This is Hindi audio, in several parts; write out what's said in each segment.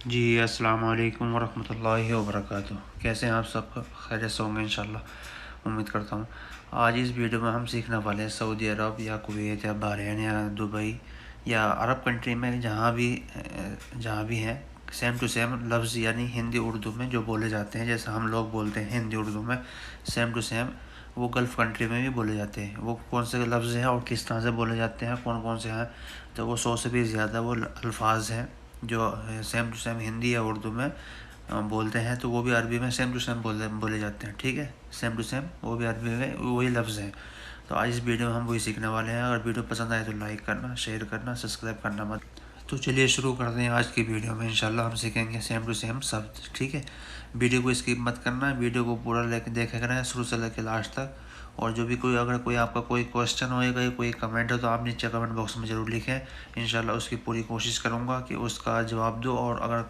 जी अस्सलाम वालेकुम वरहमतुल्लाहि वबरकातुहू। कैसे हैं आप? सब खैरियत से होंगे इंशाल्लाह, उम्मीद करता हूँ। आज इस वीडियो में हम सीखने वाले हैं सऊदी अरब या कुवैत या बहरीन या दुबई या अरब कंट्री में जहाँ भी हैं, सेम टू सेम लफ्ज़ यानी हिंदी उर्दू में जो बोले जाते हैं, जैसे हम लोग बोलते हैं हिंदी उर्दू में, सेम टू सेम वो गल्फ़ कंट्री में भी बोले जाते हैं। वो कौन से लफ्ज़ हैं और किस तरह से बोले जाते हैं, कौन कौन से हैं, तो वो 100 से भी ज़्यादा वो अल्फाज हैं जो सेम टू सेम हिंदी या उर्दू में बोलते हैं, तो वो भी अरबी में सेम टू सेम बोले जाते हैं। ठीक है, सेम टू सेम वो भी अरबी में वही लफ्ज़ हैं। तो आज इस वीडियो में हम वही सीखने वाले हैं। अगर वीडियो पसंद आए तो लाइक करना, शेयर करना, सब्सक्राइब करना मत। तो चलिए शुरू करते हैं आज की वीडियो में। इंशाल्लाह हम सीखेंगे सेम टू सेम शब्द। ठीक है, वीडियो को स्किप मत करना, वीडियो को पूरा लेके देखे करना शुरू से लेकर लास्ट तक। और जो भी अगर कोई आपका कोई क्वेश्चन होएगा, कोई कमेंट हो, तो आप नीचे कमेंट बॉक्स में ज़रूर लिखें। इंशाल्लाह उसकी पूरी कोशिश करूँगा कि उसका जवाब दूँ। और अगर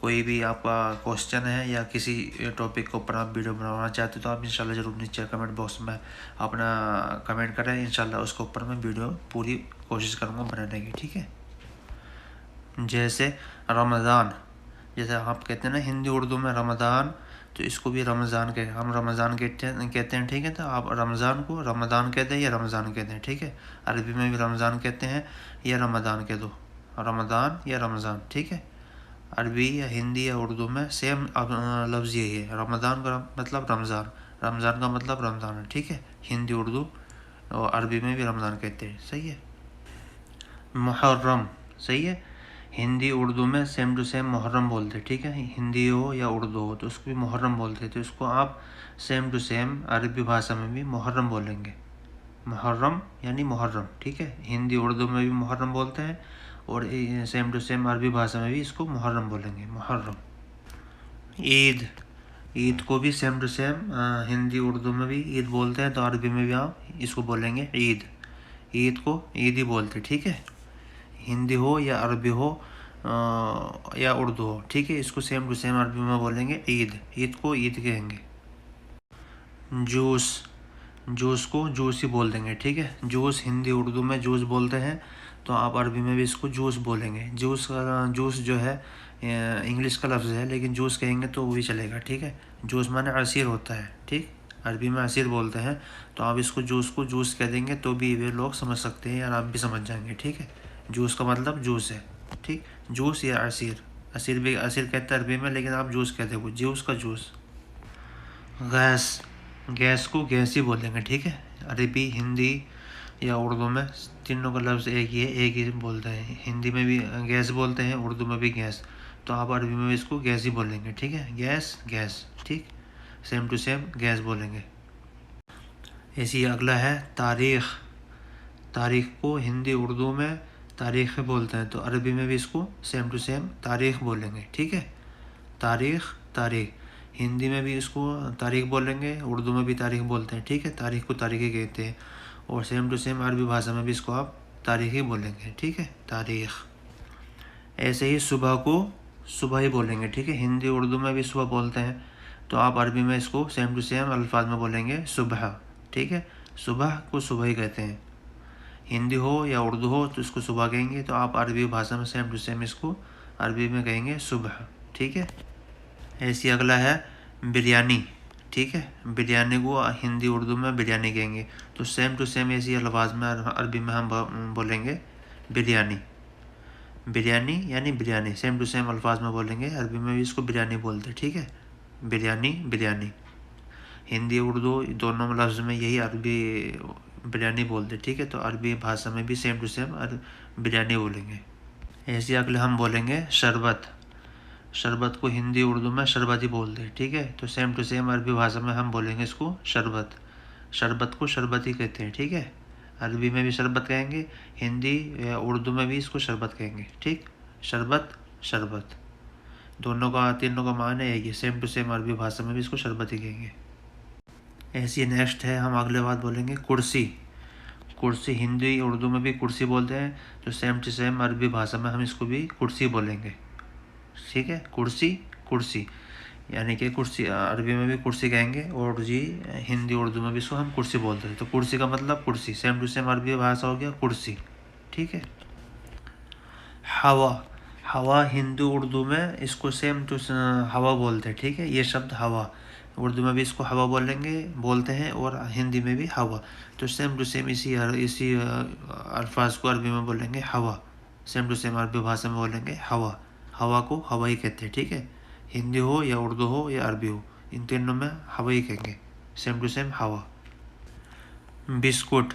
कोई भी आपका क्वेश्चन है या किसी टॉपिक के ऊपर आप वीडियो बनवाना चाहते हो, तो आप इंशाल्लाह ज़रूर नीचे कमेंट बॉक्स में अपना कमेंट करें। इंशाल्लाह उसके ऊपर मैं वीडियो पूरी कोशिश करूँगा बनाने की। ठीक है, जैसे रमज़ान, जैसे आप कहते हैं ना हिंदी उर्दू में रमज़ान, तो इसको भी हम रमज़ान कहते हैं। ठीक है, तो आप रमज़ान को रमज़ान कहते हैं या रमज़ान कहते हैं। ठीक है, अरबी में भी रमज़ान कहते हैं या रमज़ान कह दो, रमज़ान या रमज़ान। ठीक है, अरबी या हिंदी या उर्दू में सेम लफ्ज़ यही है। रमज़ान का मतलब रमज़ान, रमज़ान का मतलब रमज़ान है। ठीक है, हिंदी उर्दू और अरबी में भी रमज़ान कहते हैं। सही है। मुहर्रम, सही है, हिंदी उर्दू में सेम टू सेम मुहर्रम बोलते हैं। ठीक है, हिंदी हो या उर्दू हो तो उसको भी मुहर्रम बोलते हैं। तो इसको आप सेम टू सेम अरबी भाषा में भी मुहर्रम बोलेंगे। मुहर्रम यानी मुहर्रम। ठीक है, हिंदी उर्दू में भी मुहर्रम बोलते हैं और सेम टू सेम अरबी भाषा में भी इसको मुहर्रम बोलेंगे, मुहर्रम। ईद, ईद को भी same to same Hindi Urdu में भी ईद बोलते हैं, तो अरबी में भी आप इसको बोलेंगे ईद। ईद को ईद ही बोलते हैं। ठीक है, हिंदी हो या अरबी हो या उर्दू हो। ठीक है, इसको सेम टू सेम अरबी में बोलेंगे ईद। ईद को ईद कहेंगे। जूस, जूस को जूस ही बोल देंगे। ठीक है, जूस हिंदी उर्दू में जूस बोलते हैं, तो आप अरबी में भी इसको जूस बोलेंगे। जूस जो है इंग्लिश का लफ्ज़ है, लेकिन जूस कहेंगे तो वो भी चलेगा। ठीक है, जूस माने असीर होता है। ठीक, अरबी में असीर बोलते हैं, तो आप इसको जूस को जूस कह देंगे तो भी वे लोग समझ सकते हैं और आप भी समझ जाएंगे। ठीक है, जूस का मतलब जूस है। ठीक, जूस या असीर, असीर भी असीर कहते हैं अरबी में, लेकिन आप जूस कहते हो, जूस का जूस। गैस, गैस को गैस ही बोलेंगे। ठीक है, अरबी हिंदी या उर्दू में तीनों का लफ्ज़ एक ही है, एक ही बोलते हैं। हिंदी में भी गैस बोलते हैं, उर्दू में भी गैस, तो आप अरबी में भी इसको गैस ही बोलेंगे। ठीक है, गैस गैस। ठीक, सेम टू सेम गैस बोलेंगे। ऐसे ही अगला है तारीख़। तारीख़ को हिंदी उर्दू में तारीख़ बोलते हैं, तो अरबी में भी इसको सेम टू सेम तारीख़ बोलेंगे। ठीक है, तारीख़, तारीख़, हिंदी में भी इसको तारीख़ बोलेंगे, उर्दू में भी तारीख़ बोलते हैं। ठीक है, तारीख़ को तारीख़ ही कहते हैं, और सेम टू सेम अरबी भाषा में भी इसको आप तारीख़ ही बोलेंगे। ठीक है, तारीख़। ऐसे ही सुबह को सुबह ही बोलेंगे। ठीक है, हिंदी उर्दू में भी सुबह बोलते हैं, तो आप अरबी में इसको सेम टू सेम अल्फाज में बोलेंगे सुबह। ठीक है, सुबह को सुबह ही कहते हैं। हिंदी हो या उर्दू हो तो इसको सुबह कहेंगे, तो आप अरबी भाषा में सेम टू सेम इसको अरबी में कहेंगे सुबह। ठीक है, ऐसे अगला है बिरयानी। ठीक है, बिरयानी को हिंदी उर्दू में बिरयानी कहेंगे, तो सेम टू सेम ऐसी अल्फाज में अरबी में हम बोलेंगे बिरयानी। बिरयानी यानी बिरयानी, सेम टू सेम अल्फाज में बोलेंगे, अरबी में भी इसको बिरयानी बोलते हैं। ठीक है, बिरयानी बिरयानी, हिंदी उर्दू दोनों लफ्ज़ में यही अरबी बिरयानी बोलते हैं। ठीक है, तो अरबी भाषा में भी सेम टू सेम बिरयानी बोलेंगे। ऐसे अगले हम बोलेंगे शरबत। शरबत को हिंदी उर्दू में शरबत ही बोलते हैं। ठीक है, तो सेम टू सेम अरबी भाषा में हम बोलेंगे इसको शरबत। शरबत को शरबत ही कहते हैं। ठीक है, अरबी में भी शरबत कहेंगे, हिंदी या उर्दू में भी इसको शरबत कहेंगे। ठीक, शरबत शरबत, दोनों का तीनों का माने है ये, सेम टू सेम अरबी भाषा में भी इसको शरबत ही कहेंगे। ऐसी नेक्स्ट है, हम अगले बात बोलेंगे कुर्सी। कुर्सी हिंदी उर्दू में भी कुर्सी बोलते हैं, तो सेम टू सेम अरबी भाषा में हम इसको भी कुर्सी बोलेंगे। ठीक है, कुर्सी कुर्सी, यानी कि कुर्सी अरबी में भी कुर्सी कहेंगे, और जी हिंदी उर्दू में भी इसको हम कुर्सी बोलते हैं। तो कुर्सी का मतलब कुर्सी, सेम टू सेम अरबी भाषा हो गया कुर्सी। ठीक है, हवा। हवा हिंदी उर्दू में इसको सेम टू हवा बोलते हैं, ठीक है। ये शब्द हवा, उर्दू में भी इसको हवा बोलते हैं और हिंदी में भी हवा। तो सेम टू सेम इसी अल्फाज को अरबी में बोलेंगे हवा, सेम टू सेम अरबी भाषा में बोलेंगे हवा। हवा को हवा ही कहते हैं, ठीक है। हिंदी हो या उर्दू हो या अरबी हो, इन तीनों में हवा ही कहेंगे, सेम टू सेम हवा। बिस्कुट,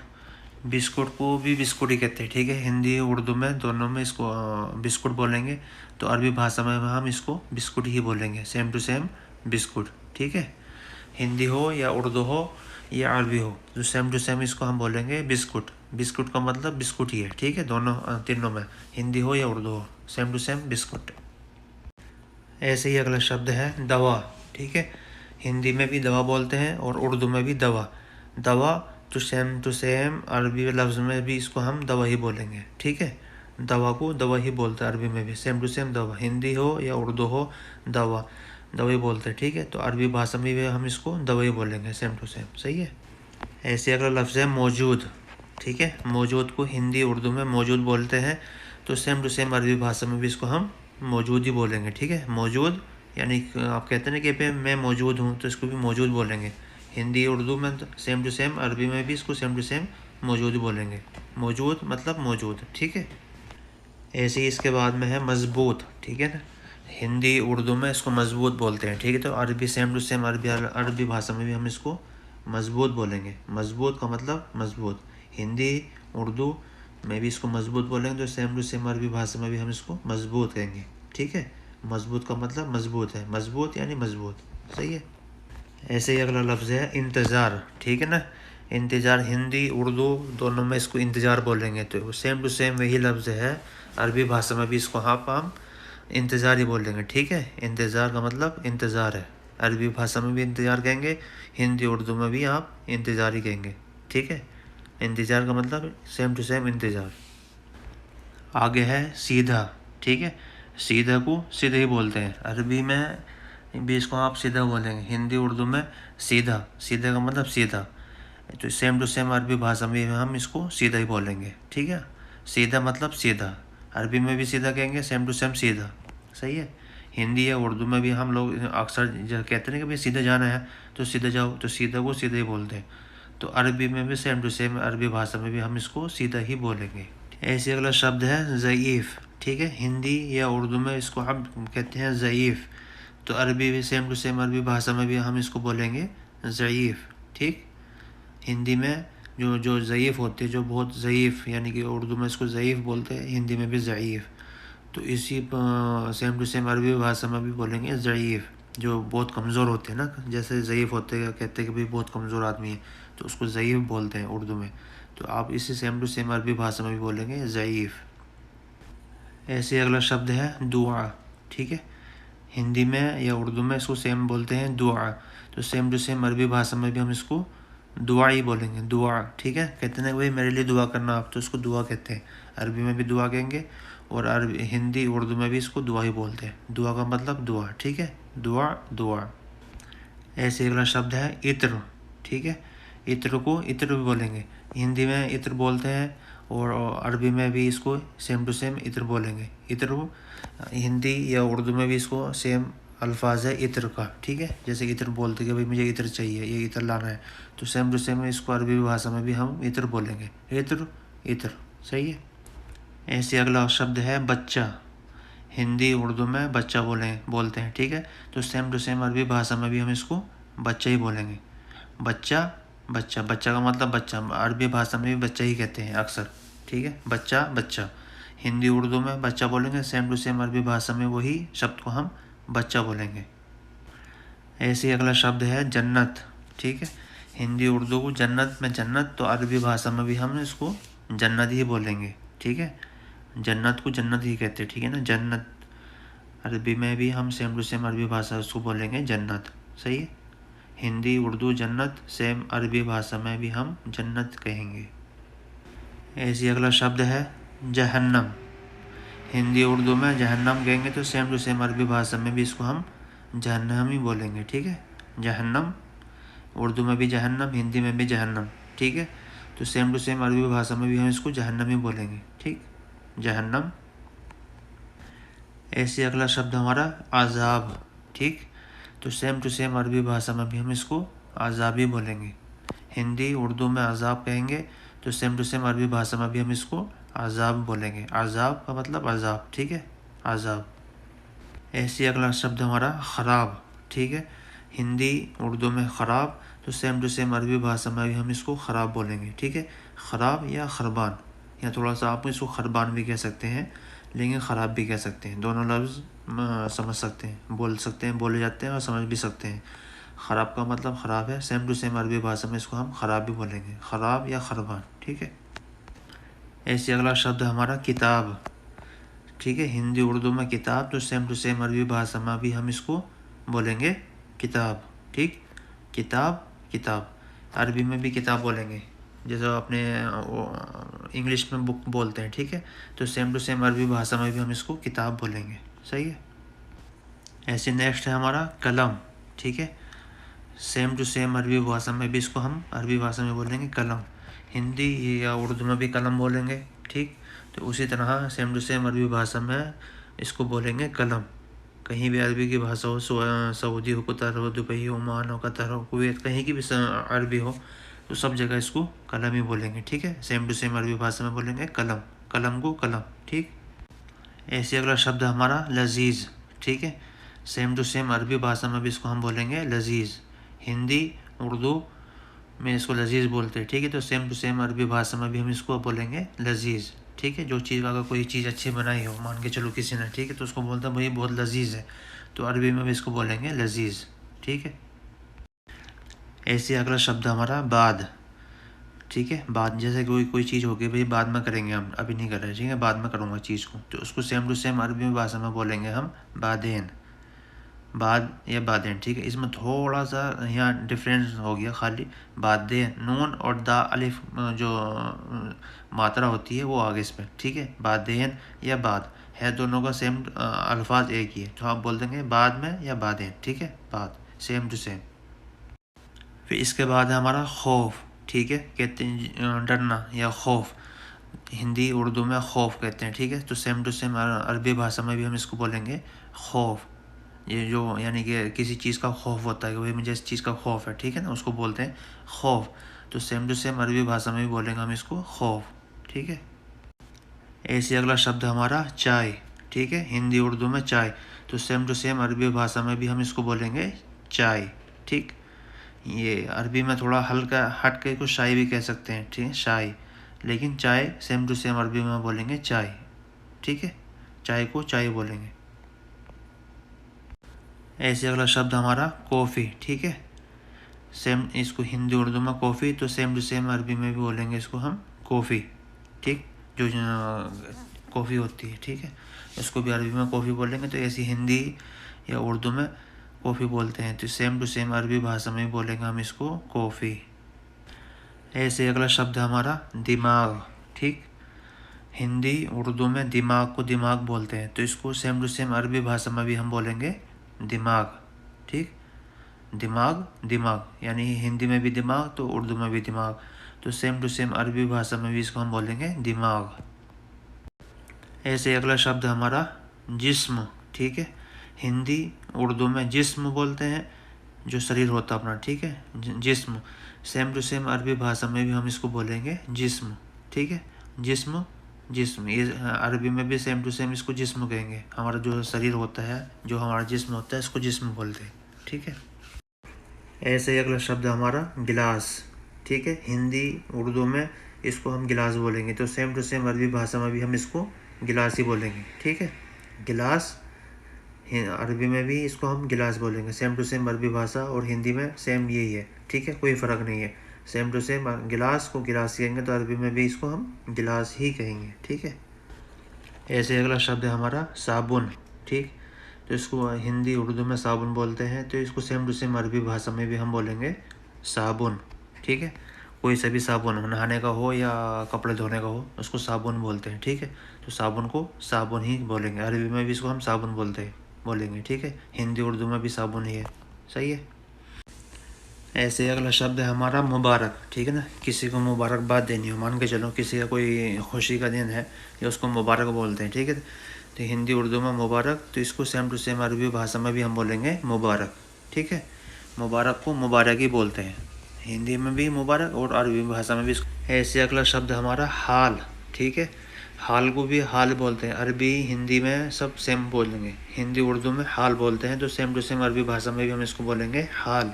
बिस्कुट को भी बिस्कुट ही कहते हैं, ठीक है। हिंदी उर्दू में दोनों में इसको बिस्कुट बोलेंगे, तो अरबी भाषा में हम इसको बिस्कुट ही बोलेंगे, सेम टू सेम बिस्कुट, ठीक है। हिंदी हो या उर्दू हो या अरबी हो, तो सेम टू सेम इसको हम बोलेंगे बिस्कुट। बिस्कुट का मतलब बिस्कुट ही है, ठीक है। दोनों तीनों में, हिंदी हो या उर्दू हो, सेम टू सेम बिस्कुट। ऐसे ही अगला शब्द है दवा, ठीक है। हिंदी में भी दवा बोलते हैं और उर्दू में भी दवा। दवा तो सेम टू सेम अरबी लफ्ज़ में भी इसको हम दवा ही बोलेंगे, ठीक है। दवा को दवा ही बोलते हैं अरबी में भी, सेम टू सेम दवा। हिंदी हो या उर्दू हो, दवा दवा ही बोलते हैं, ठीक है। तो अरबी भाषा में भी हम इसको दवा ही बोलेंगे, सेम टू सेम, सही है। ऐसे अगला लफ्ज़ है मौजूद, ठीक है। मौजूद को हिंदी उर्दू में मौजूद बोलते हैं, तो सेम टू सेम अरबी भाषा में भी इसको हम मौजूद ही बोलेंगे, ठीक है। मौजूद यानी आप कहते हैं ना कि पे मैं मौजूद हूँ, तो इसको भी मौजूद बोलेंगे। हिंदी उर्दू में सेम टू सेम, अरबी में भी इसको सेम टू सेम मौजूद बोलेंगे। मौजूद मतलब मौजूद, ठीक है। ऐसे ही इसके बाद में है मजबूत, ठीक है ना। हिंदी उर्दू में इसको मजबूत बोलते हैं, ठीक है। तो अरबी सेम टू सेम अरबी भाषा में भी हम इसको मजबूत बोलेंगे। मजबूत का मतलब मजबूत, हिंदी उर्दू में भी इसको मजबूत बोलेंगे, तो सेम टू सेम अरबी भाषा में भी हम इसको मजबूत कहेंगे, ठीक है। मजबूत का मतलब मजबूत है, मजबूत यानी मजबूत, सही है। ऐसे ही अगला लफ्ज़ है इंतज़ार, ठीक है ना। इंतज़ार हिंदी उर्दू दोनों में इसको इंतज़ार बोलेंगे, तो सेम टू सेम वही लफ्ज़ है अरबी भाषा में भी इसको हम इंतज़ार ही बोलेंगे, ठीक है। इंतज़ार का मतलब इंतज़ार है, अरबी भाषा में भी इंतज़ार कहेंगे, हिंदी उर्दू में भी आप इंतज़ार ही कहेंगे, ठीक है। इंतज़ार का मतलब सेम टू सेम इंतज़ार। आगे है सीधा, ठीक है। सीधा को सीधे ही बोलते हैं, अरबी में भी इसको आप सीधा बोलेंगे, हिंदी उर्दू में सीधा। सीधा का मतलब सीधा, तो सेम टू सेम अरबी भाषा में हम इसको सीधा ही बोलेंगे, ठीक है। सीधा मतलब सीधा, अरबी में भी सीधा कहेंगे, सेम टू सेम सीधा, सही है। हिंदी या उर्दू में भी हम लोग अक्सर जो कहते हैं कि भाई सीधा जाना है तो सीधा जाओ, तो सीधा को सीधा ही बोलते हैं। तो अरबी में भी सेम टू सेम अरबी भाषा में भी हम इसको सीधा ही बोलेंगे। ऐसे अगला शब्द है ज़ईफ़, ठीक है। हिंदी या उर्दू में इसको हम कहते हैं ज़ईफ़, तो अरबी भी सेम टू सेम अरबी भाषा में भी हम इसको बोलेंगे ज़ईफ़, ठीक। हिंदी में जो ज़ईफ़ होते हैं, जो बहुत ज़ईफ़, यानी कि उर्दू में इसको ज़ईफ़ बोलते हैं, हिंदी में भी ज़ईफ़। तो इसी सेम टू सेम अरबी भाषा में भी बोलेंगे ज़ईफ़, जो बहुत कमज़ोर होते हैं ना, जैसे ज़ईफ़ होते हैं, कहते हैं कि भाई बहुत कमज़ोर आदमी है, तो उसको ज़ईफ़ बोलते हैं उर्दू में। तो आप इसी सेम टू सेम अरबी भाषा में भी बोलेंगे ज़ईफ़। ऐसे अगला शब्द है दुआ, ठीक है। हिंदी में या उर्दू में इसको सेम बोलते हैं दुआ, तो सेम टू सेम अरबी भाषा में भी हम इसको दुआ ही बोलेंगे, दुआ, ठीक है। कहते हैं भाई मेरे लिए दुआ करना आप, तो उसको दुआ कहते हैं, अरबी में भी दुआ कहेंगे और अरबी हिंदी उर्दू में भी इसको दुआ ही बोलते हैं। दुआ का मतलब दुआ, ठीक है, दुआ दुआ। ऐसे अगला शब्द है इत्र, ठीक है। इत्र को इत्र भी बोलेंगे, हिंदी में इत्र बोलते हैं और अरबी में भी इसको सेम टू सेम इत्र बोलेंगे। इत्र हिंदी या उर्दू में भी इसको सेम अल्फाज है इत्र का, ठीक है। जैसे इत्र बोलते कि भाई मुझे इत्र चाहिए, ये इत्र लाना है, तो सेम टू सेम इसको अरबी भाषा में भी हम इत्र बोलेंगे, इत्र इत्र, सही है। ऐसे अगला शब्द है बच्चा, हिंदी उर्दू में बच्चा बोलते हैं, ठीक है। तो सेम टू सेम अरबी भाषा में भी हम इसको बच्चा ही बोलेंगे, बच्चा बच्चा। बच्चा का मतलब बच्चा, अरबी भाषा में भी बच्चा ही कहते हैं अक्सर, ठीक है। बच्चा बच्चा, हिंदी उर्दू में बच्चा बोलेंगे, सेम टू सेम अरबी भाषा में वही शब्द को हम बच्चा बोलेंगे। ऐसे अगला शब्द है जन्नत, ठीक है। हिंदी उर्दू को जन्नत में जन्नत, तो अरबी भाषा में भी हम इसको जन्नत ही बोलेंगे, ठीक है। जन्नत को जन्नत ही कहते हैं, ठीक है ना, जन्नत। अरबी में भी हम सेम टू सेम अरबी भाषा उसको बोलेंगे जन्नत, सही है। हिंदी उर्दू जन्नत, सेम अरबी भाषा में भी हम जन्नत कहेंगे। ऐसे अगला शब्द है जहन्नम, हिंदी उर्दू में जहन्नम कहेंगे, तो सेम टू सेम अरबी भाषा में भी इसको हम जहन्नम ही बोलेंगे, ठीक है। जहन्नम, उर्दू में भी जहन्नम, हिंदी में भी जहन्नम, ठीक है। तो सेम टू सेम अरबी भाषा में भी हम इसको जहन्नम ही बोलेंगे, ठीक, जहन्नम। ऐसे अगला शब्द हमारा अज़ाब, ठीक। तो सेम टू सेम अरबी भाषा में भी हम इसको अज़ाब ही बोलेंगे। हिंदी उर्दू में अज़ाब कहेंगे तो सेम टू सेम अरबी भाषा में भी हम इसको अज़ाब बोलेंगे। अज़ाब का मतलब अज़ाब, ठीक है, अज़ाब। ऐसे अगला शब्द हमारा ख़राब, ठीक है। हिंदी उर्दू में ख़राब तो सेम टू सेम अरबी भाषा में भी हम इसको ख़राब बोलेंगे, ठीक है। ख़राब या खरबान, या थोड़ा सा आप इसको खरबान भी कह सकते हैं, लेकिन ख़राब भी कह सकते हैं। दोनों लफ्ज़ समझ सकते हैं, बोल सकते हैं, बोले जाते हैं और समझ भी सकते हैं। ख़राब का मतलब ख़राब है, सेम टू सेम अरबी भाषा में इसको हम ख़राब भी बोलेंगे, ख़राब या खरबान, ठीक है। ऐसे अगला शब्द हमारा किताब, ठीक है। हिंदी उर्दू में किताब तो सेम टू सेम अरबी भाषा में भी हम इसको बोलेंगे किताब, ठीक। किताब, किताब। अरबी में भी किताब बोलेंगे, जैसे अपने इंग्लिश में बुक बोलते हैं, ठीक है। तो सेम टू सेम अरबी भाषा में भी हम इसको किताब बोलेंगे, सही है। ऐसे नेक्स्ट है हमारा कलम, ठीक है। सेम टू सेम अरबी भाषा में भी इसको हम अरबी भाषा में बोलेंगे कलम। हिंदी या उर्दू में भी कलम बोलेंगे, ठीक। तो उसी तरह सेम टू सेम अरबी भाषा में इसको बोलेंगे कलम। कहीं भी अरबी की भाषा हो, सऊदी हो, कतर हो, दुबई हो, ओमान हो, कतर हो, कुवैत, कहीं की भी अरबी हो, तो सब जगह इसको कलम ही बोलेंगे, ठीक है। सेम टू सेम अरबी भाषा में बोलेंगे कलम, कलम को कलम, ठीक। ऐसे अगला शब्द हमारा लजीज़, ठीक है। सेम टू सेम अरबी भाषा में भी इसको हम बोलेंगे लजीज़। हिंदी उर्दू में इसको लजीज़ बोलते हैं, ठीक है। तो सेम टू सेम अरबी भाषा में भी हम इसको बोलेंगे लजीज़, ठीक है। जो चीज़ अगर कोई चीज़ अच्छी बनाई हो, मान के चलो किसी ने, ठीक है, तो उसको बोलता है भाई बहुत लजीज़ है, तो अरबी में भी इसको बोलेंगे लजीज़, ठीक है। ऐसे अगला शब्द हमारा बाद, ठीक है। बाद, जैसे कोई चीज़ होगी भाई बाद में करेंगे, हम अभी नहीं कर रहे, ठीक है, बाद में करूँगा चीज़ को, तो उसको सेम टू सेम अरबी भाषा में बोलेंगे हम बादेन, बाद या बादेन, ठीक है। इसमें थोड़ा सा यहाँ डिफरेंस हो गया, खाली बादेन नून और दा अलिफ जो मात्रा होती है वो आगे इस पर, ठीक है। बादेन या बाद है, दोनों का सेम अल्फाज एक ही है, तो आप बोल देंगे बाद में या बादेन, ठीक है, बाद, सेम टू सेम। फिर इसके बाद है हमारा खौफ, ठीक है, कहते हैं डरना या खौफ। हिंदी उर्दू में खौफ कहते हैं, ठीक है। तो सेम टू सेम अरबी भाषा में भी हम इसको बोलेंगे खौफ। ये जो यानी कि किसी चीज़ का खौफ होता है कि भाई मुझे इस चीज़ का खौफ है, ठीक है ना, उसको बोलते हैं खौफ। तो सेम टू सेम अरबी भाषा में भी बोलेंगे हम इसको खौफ, ठीक है। ऐसे अगला शब्द हमारा चाय, ठीक है। हिंदी उर्दू में चाय तो सेम टू सेम अरबी भाषा में भी हम इसको बोलेंगे चाय, ठीक। ये अरबी में थोड़ा हल्का हट के कुछ शाय भी कह सकते हैं, ठीक है, शाय, लेकिन चाय सेम टू सेम अरबी में बोलेंगे चाय, ठीक है। चाय को चाय बोलेंगे। ऐसे अगला शब्द हमारा कॉफ़ी, ठीक है। सेम इसको हिंदी उर्दू में कॉफ़ी तो सेम टू सेम अरबी में भी बोलेंगे इसको हम कॉफ़ी, ठीक। जो कॉफ़ी होती है, ठीक है, इसको भी अरबी में कॉफ़ी बोलेंगे। तो ऐसी हिंदी या उर्दू में कॉफ़ी बोलते हैं, तो सेम टू सेम अरबी भाषा में बोलेंगे हम इसको कॉफ़ी। ऐसे अगला शब्द हमारा दिमाग, ठीक। हिंदी उर्दू में दिमाग को दिमाग बोलते हैं, तो इसको सेम टू सेम अरबी भाषा में भी हम बोलेंगे दिमाग, ठीक। दिमाग, दिमाग यानी हिंदी में भी दिमाग तो उर्दू में भी दिमाग, तो सेम टू सेम अरबी भाषा में भी इसको हम बोलेंगे दिमाग। ऐसे अगला शब्द हमारा जिस्म, ठीक है। हिंदी उर्दू में जिस्म बोलते हैं, जो शरीर होता है अपना, ठीक है, जिस्म। सेम टू सेम अरबी भाषा में भी हम इसको बोलेंगे जिस्म, ठीक है। जिस्म, जिस्म, ये अरबी में भी सेम टू सेम इसको जिस्म कहेंगे। हमारा जो शरीर होता है, जो हमारा जिस्म होता है, इसको जिस्म बोलते हैं, ठीक है। ऐसे ही अगला शब्द हमारा गिलास, ठीक है। हिंदी उर्दू में इसको हम गिलास बोलेंगे, तो सेम टू सेम अरबी भाषा में भी हम इसको गिलास ही बोलेंगे, ठीक है। गिलास, अरबी में भी इसको हम गिलास बोलेंगे, सेम टू सेम अरबी भाषा और हिंदी में सेम यही है, ठीक है, कोई फ़र्क नहीं है। सेम टू सेम गिलास को गिलास कहेंगे तो अरबी में भी इसको हम गिलास ही कहेंगे, ठीक है। ऐसे अगला शब्द है हमारा साबुन, ठीक। तो इसको हिंदी उर्दू में साबुन बोलते हैं, तो इसको सेम टू सेम अरबी भाषा में भी हम बोलेंगे साबुन, ठीक है। कोई सा भी साबुन हो, नहाने का हो या कपड़े धोने का हो, उसको साबुन बोलते हैं, ठीक है। तो साबुन को साबुन ही बोलेंगे, अरबी में भी इसको हम साबुन बोलेंगे, ठीक है। हिंदी उर्दू में भी साबुन ही है, सही है। ऐसे अगला शब्द है हमारा मुबारक, ठीक है ना। किसी को मुबारकबाद देनी हो, मान के चलो किसी का कोई खुशी का दिन है या उसको मुबारक बोलते हैं, ठीक है। तो हिंदी उर्दू में मुबारक, तो इसको सेम टू सेम अरबी भाषा में भी हम बोलेंगे मुबारक। ठीक है, मुबारक को मुबारक ही बोलते हैं, हिंदी में भी मुबारक और अरबी भाषा में भी। ऐसे अगला शब्द हमारा हाल। ठीक है, हाल को भी हाल बोलते हैं, अरबी हिंदी में सब सेम बोलेंगे। हिंदी उर्दू में हाल बोलते हैं, तो सेम टू सेम अरबी भाषा में भी हम इसको बोलेंगे हाल।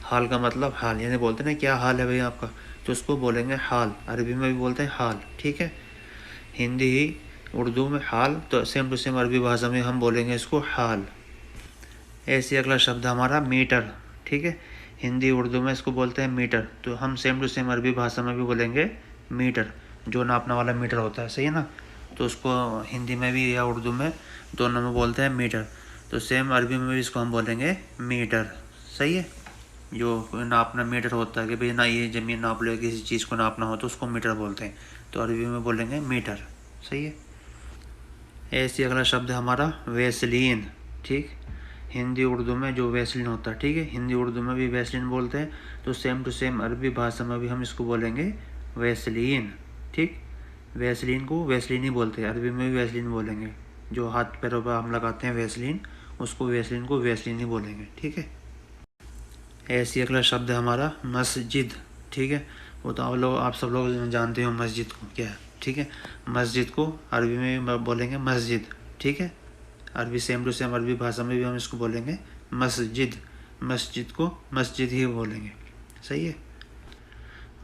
हाल का मतलब हाल, यानी बोलते हैं ना क्या हाल है भाई आपका, तो उसको बोलेंगे हाल, अरबी में भी बोलते हैं हाल। ठीक है, हिंदी उर्दू में हाल, तो सेम टू सेम अरबी भाषा में हम बोलेंगे इसको हाल। ऐसे अगला शब्द हमारा मीटर। ठीक है, हिंदी उर्दू में इसको बोलते हैं मीटर, तो हम सेम टू सेम अरबी भाषा में भी बोलेंगे मीटर, जो नापने वाला मीटर होता है, सही है ना। तो उसको हिंदी में भी या उर्दू में दोनों में बोलते हैं मीटर, तो सेम अरबी में भी इसको हम बोलेंगे मीटर। सही है, जो नापना मीटर होता है कि भाई ना ये ज़मीन नाप लो, किसी चीज़ को नापना हो तो उसको मीटर बोलते हैं, तो अरबी में बोलेंगे मीटर। सही है। ऐसे अगला शब्द हमारा वैसलीन। ठीक, हिंदी उर्दू में जो वैसलीन होता है, ठीक है, हिंदी उर्दू में भी वैसलीन बोलते हैं, तो सेम टू सेम अरबी भाषा में भी हम इसको बोलेंगे वैसलीन। ठीक, वैसलीन को वैसलीन ही बोलते हैं, अरबी में भी वैसलीन बोलेंगे, जो हाथ पैरों पर हम लगाते हैं वैसलीन, उसको वैसलीन को वैसलीन ही बोलेंगे। ठीक है। ऐसी अगला शब्द है हमारा मस्जिद। ठीक है, वो तो आप सब लोग जानते हो मस्जिद को क्या है। ठीक है, मस्जिद को अरबी में बोलेंगे मस्जिद। ठीक है, अरबी सेम टू सेम अरबी भाषा में भी हम इसको बोलेंगे मस्जिद, मस्जिद को मस्जिद ही बोलेंगे। सही है।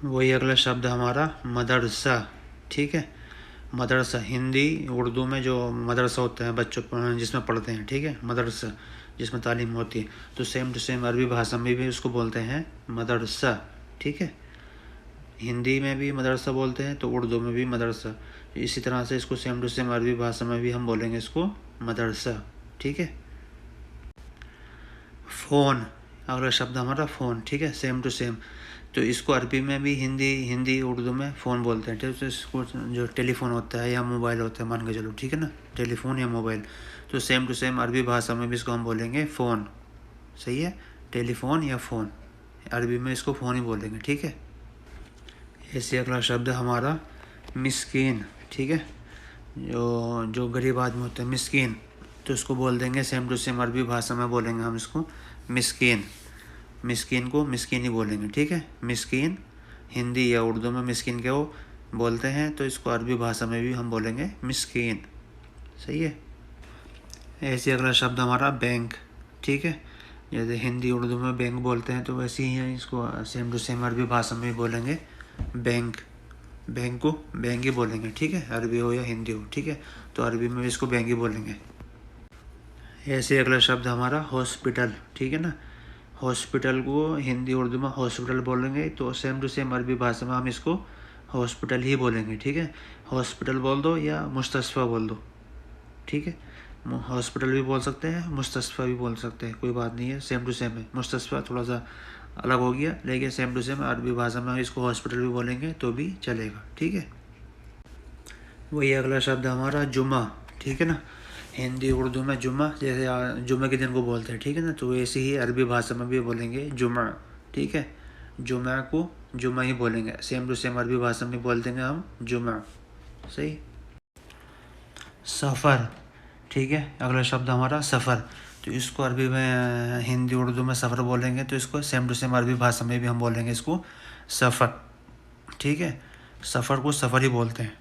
वही अगला शब्द हमारा मदरसा। ठीक है, मदरसा हिंदी उर्दू में जो मदरसा होता है बच्चों जिसमें पढ़ते हैं, ठीक है, मदरसा जिसमें तालीम होती है, तो सेम टू सेम अरबी भाषा में भी उसको बोलते हैं मदरसा। ठीक है, हिंदी में भी मदरसा बोलते हैं तो उर्दू में भी मदरसा, इसी तरह से इसको सेम टू सेम अरबी भाषा में भी हम बोलेंगे इसको मदरसा। ठीक है। फ़ोन, अगला शब्द हमारा फ़ोन। ठीक है, सेम टू सेम, तो इसको अरबी में भी हिंदी उर्दू में फ़ोन बोलते हैं। तो इसको जो टेलीफोन होता है या मोबाइल होता है मान के चलो, ठीक है ना, टेलीफोन या मोबाइल, तो सेम टू सेम अरबी भाषा में भी इसको हम बोलेंगे फ़ोन। सही है, टेलीफोन या फ़ोन, अरबी में इसको फ़ोन ही बोलेंगे। ठीक है। ऐसे अगला शब्द हमारा मिस्कीन। ठीक है, जो गरीब आदमी होता है मिस्कीन, तो इसको बोल देंगे सेम टू सेम अरबी भाषा में बोलेंगे हम इसको मिस्कीन। मिस्कीन को मिस्कीन ही बोलेंगे। ठीक है, मिस्कीन हिंदी या उर्दू में मिस्कीन को बोलते हैं, तो इसको अरबी भाषा में भी हम बोलेंगे मिस्कीन। सही है। ऐसे अगला शब्द हमारा बैंक। ठीक है, जैसे हिंदी उर्दू में बैंक बोलते हैं, तो वैसे ही है, इसको सेम टू सेम अरबी भाषा में भी बोलेंगे बैंक। बैंक को बैंक ही बोलेंगे। ठीक है, अरबी हो या हिंदी हो। ठीक है, तो अरबी में भी इसको बैंक ही बोलेंगे। ऐसे अगला शब्द हमारा हॉस्पिटल। ठीक है ना, हॉस्पिटल को हिंदी उर्दू में हॉस्पिटल बोलेंगे, तो सेम टू सेम अरबी भाषा में हम इसको हॉस्पिटल ही बोलेंगे। ठीक है, हॉस्पिटल बोल दो या मुस्तशफ़ा बोल दो। ठीक है, हॉस्पिटल भी बोल सकते हैं, मुस्तशफ़ा भी बोल सकते हैं, कोई बात नहीं है, सेम टू सेम है। मुस्तशफ़ा थोड़ा सा अलग हो गया, लेकिन सेम टू सेम अरबी भाषा में इसको हॉस्पिटल भी बोलेंगे तो भी चलेगा। ठीक है। वही अगला शब्द हमारा जुमा। ठीक है ना, हिंदी उर्दू में जुमा, जैसे जुमे के दिन को बोलते हैं, ठीक है ना, तो ऐसे ही अरबी भाषा में भी बोलेंगे जुमा। ठीक है, जुमा को जुमा ही बोलेंगे, सेम टू सेम अरबी भाषा में बोल देंगे हम जुमा। सही। सफ़र। ठीक है, अगला शब्द हमारा सफ़र, तो इसको अरबी में हिंदी उर्दू में सफ़र बोलेंगे, तो इसको सेम टू सेम अरबी भाषा में भी हम बोलेंगे इसको सफ़र। ठीक है, सफ़र को सफ़र ही बोलते हैं।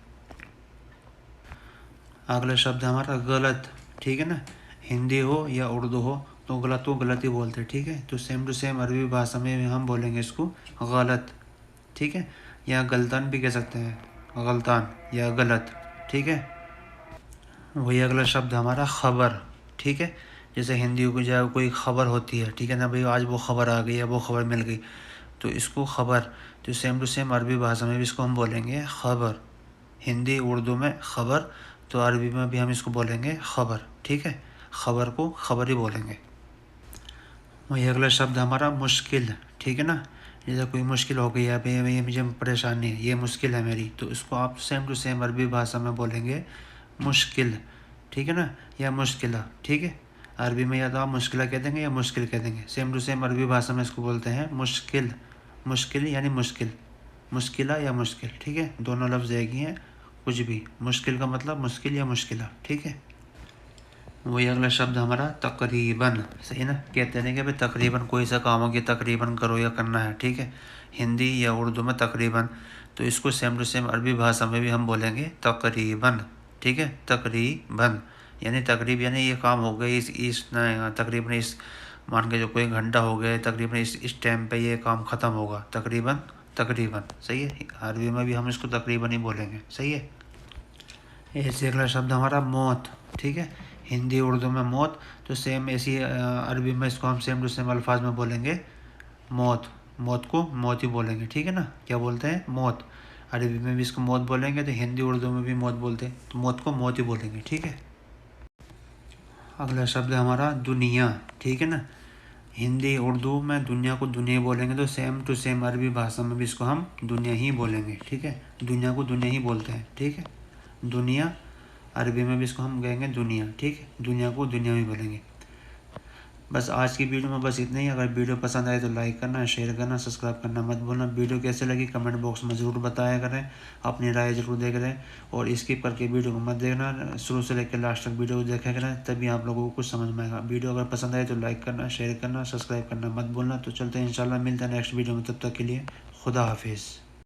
अगला शब्द हमारा गलत। ठीक है ना, हिंदी हो या उर्दू हो तो गलत को गलत ही बोलते हैं। ठीक है, तो सेम टू सेम अरबी भाषा में हम बोलेंगे इसको गलत। ठीक है, या गलतान भी कह सकते हैं, गलतान या गलत। ठीक है। वही अगला शब्द हमारा ख़बर। ठीक है, जैसे हिंदी को जब कोई ख़बर होती है, ठीक है ना भाई, आज वो ख़बर आ गई या वो ख़बर मिल गई, तो इसको ख़बर, तो सेम टू सेम अरबी भाषा में भी इसको हम बोलेंगे ख़बर। हिंदी उर्दू में ख़बर, तो अरबी में भी हम इसको बोलेंगे ख़बर। ठीक है, ख़बर को ख़बर ही बोलेंगे। वही अगला शब्द हमारा मुश्किल। ठीक है ना, जैसे कोई मुश्किल हो गई है, भाई ये मुझे परेशानी है, ये मुश्किल है मेरी, तो इसको आप सेम टू सेम अरबी भाषा में बोलेंगे मुश्किल। ठीक है ना, या मुश्किला। ठीक है, अरबी में या तो आप मुश्किला कह देंगे या मुश्किल कह देंगे, सेम टू सेम अरबी भाषा में इसको बोलते हैं मुश्किल। मुश्किल यानी मुश्किल, मुश्किला या मुश्किल। ठीक है, दोनों लफ्ज़ एक ही हैं, कुछ भी, मुश्किल का मतलब मुश्किल या मुश्किला। ठीक है। वही अगला शब्द हमारा तकरीबन, सही ना। कहते हैं कि भाई तकरीबन कोई सा काम हो कि तकरीबन करो या करना है, ठीक है, हिंदी या उर्दू में तकरीबन। तो इसको सेम टू सेम अरबी भाषा में भी हम बोलेंगे तकरीबन, ठीक है, तकरीबन। यानी तकरीब यानी ये काम हो गया इस तकरीबन इस, मान के जो कोई घंटा हो गया तकरीबन इस टाइम पे ये काम ख़त्म होगा, तकरीबन तकरीबन, सही है। अरबी में भी हम इसको तकरीबन ही बोलेंगे, सही है। ऐसे अगला शब्द हमारा मौत, ठीक है, हिंदी उर्दू में मौत। तो सेम ऐसी अरबी में इसको हम सेम टू सेम अल्फाज में बोलेंगे मौत। मौत को मौत ही बोलेंगे, ठीक है ना। क्या बोलते हैं? मौत। अरबी में भी इसको मौत बोलेंगे, तो हिंदी उर्दू में भी मौत बोलते हैं, तो मौत को मौत ही बोलेंगे, ठीक है। अगला शब्द है हमारा दुनिया, ठीक है ना। हिंदी उर्दू में दुनिया को दुनिया ही बोलेंगे, तो सेम टू सेम अरबी भाषा में भी इसको हम दुनिया ही बोलेंगे, ठीक है। दुनिया को दुनिया ही बोलते हैं, ठीक है, दुनिया। अरबी में भी इसको हम कहेंगे दुनिया, ठीक है, दुनिया को दुनिया में बोलेंगे। बस आज की वीडियो में बस इतना ही। अगर वीडियो पसंद आए तो लाइक करना, शेयर करना, सब्सक्राइब करना मत भूलना। वीडियो कैसे लगी कमेंट बॉक्स में ज़रूर बताया करें, अपनी राय ज़रूर दे करें, और स्किप करके वीडियो को मत देखना, शुरू से लेकर लास्ट तक वीडियो को देखा करें, तभी आप लोगों को कुछ समझ में आएगा। वीडियो अगर पसंद आए तो लाइक करना, शेयर करना, सब्सक्राइब करना मत भूलना। तो चलते हैं, इंशाल्लाह मिलते हैं नेक्स्ट वीडियो में, तब तक के लिए खुदा हाफिज़।